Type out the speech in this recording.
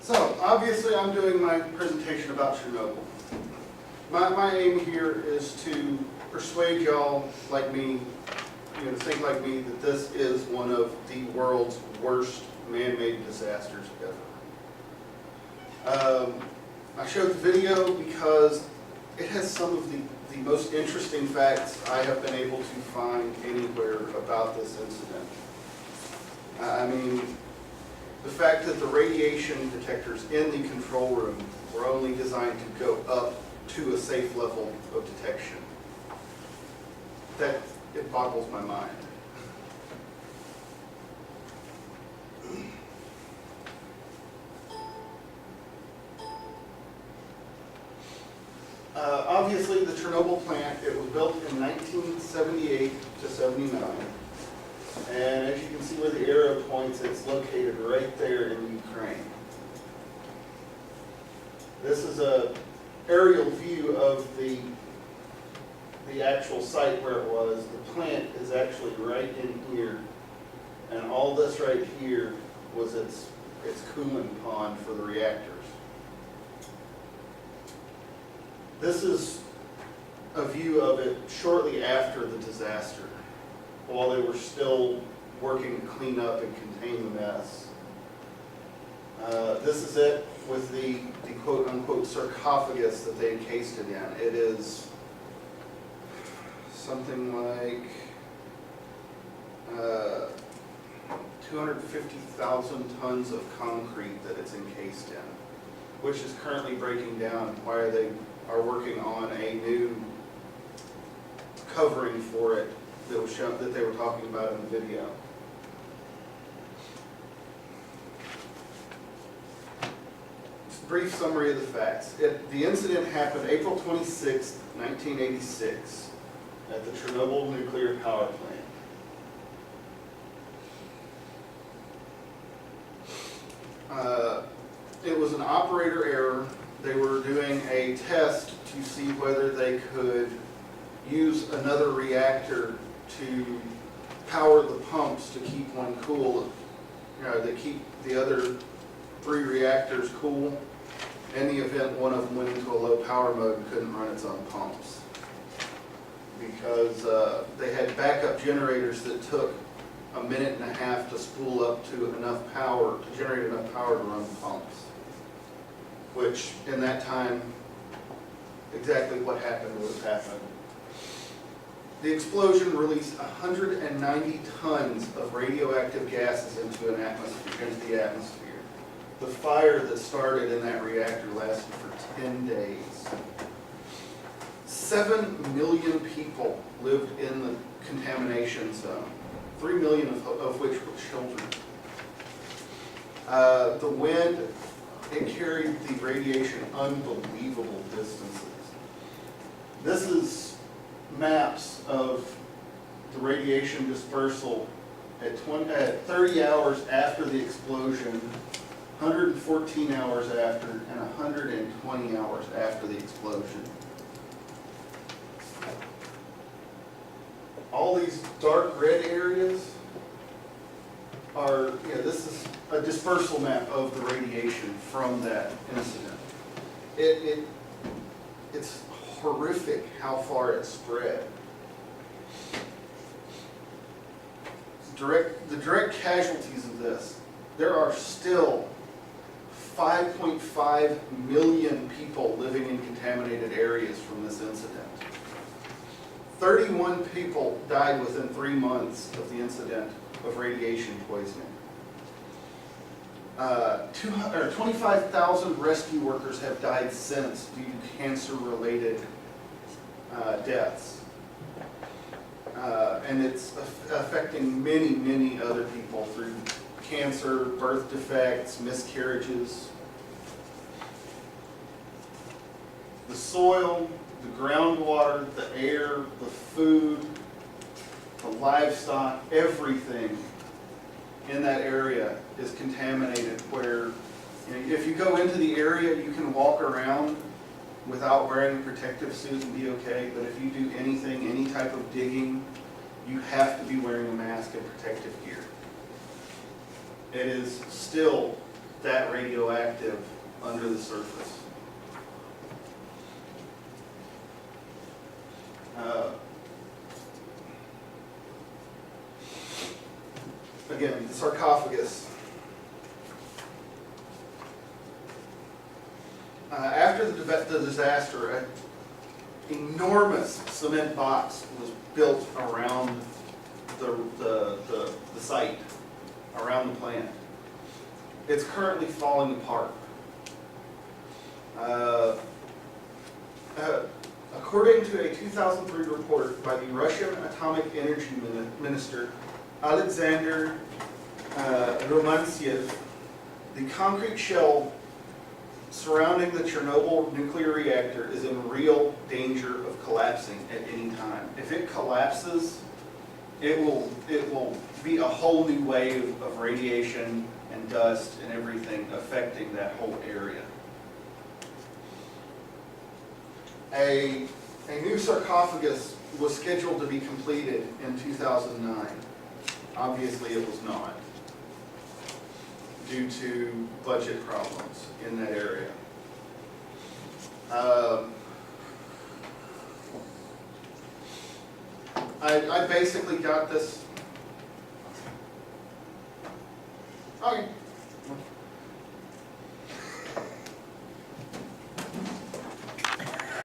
So, obviously I'm doing my presentation about Chernobyl. My aim here is to persuade y'all like me, to think like me, that this is one of the world's worst man-made disasters ever. I showed the video because it has some of the most interesting facts I have been able to find anywhere about this incident. I mean, the fact that the radiation detectors in the control room were only designed to go up to a safe level of detection. It boggles my mind. Obviously, the Chernobyl plant, it was built in 1978 to 79. And as you can see where the arrow points, it's located right there in Ukraine. This is an aerial view of the actual site where it was. The plant is actually right in here. And all this right here was its cooling pond for the reactors. This is a view of it shortly after the disaster, while they were still working to clean up and contain the mess. This is it with the quote-unquote sarcophagus that they encased it in. It is something like 250,000 tons of concrete that it's encased in, which is currently breaking down. Why they are working on a new covering for it that was shown, that they were talking about in the video. Just a brief summary of the facts. The incident happened April 26, 1986 at the Chernobyl nuclear power plant. It was an operator error. They were doing a test to see whether they could use another reactor to power the pumps to keep one cool. They keep the other 3 reactors cool. In the event one of them went into a low power mode and couldn't run its own pumps, because they had backup generators that took a minute and a half to spool up to enough power, to generate enough power to run the pumps. Which, in that time, exactly what happened would have happened. The explosion released 190 tons of radioactive gases into the atmosphere. The fire that started in that reactor lasted for 10 days. 7 million people lived in the contamination zone, 3 million of which were children. The wind, it carried the radiation unbelievable distances. This is maps of the radiation dispersal at 30 hours after the explosion, 114 hours after, and 120 hours after the explosion. All these dark red areas are, this is a dispersal map of the radiation from that incident. It's horrific how far it spread. The direct casualties of this, there are still 5.5 million people living in contaminated areas from this incident. 31 people died within 3 months of the incident of radiation poisoning. 25,000 rescue workers have died since due to cancer-related deaths. And it's affecting many, many other people through cancer, birth defects, miscarriages. The soil, the groundwater, the air, the food, the livestock, everything in that area is contaminated, where if you go into the area, you can walk around without wearing a protective suit and be okay, but if you do anything, any type of digging, you have to be wearing a mask and protective gear. It is still that radioactive under the surface. Again, the sarcophagus. After the disaster, an enormous cement box was built around the site, around the plant. It's currently falling apart. According to a 2003 report by the Russian Atomic Energy Minister, Alexander Romantsev, the concrete shell surrounding the Chernobyl nuclear reactor is in real danger of collapsing at any time. If it collapses, it will be a whole new wave of radiation and dust and everything affecting that whole area. A new sarcophagus was scheduled to be completed in 2009. Obviously it was not, due to budget problems in that area. I basically got this. Okay.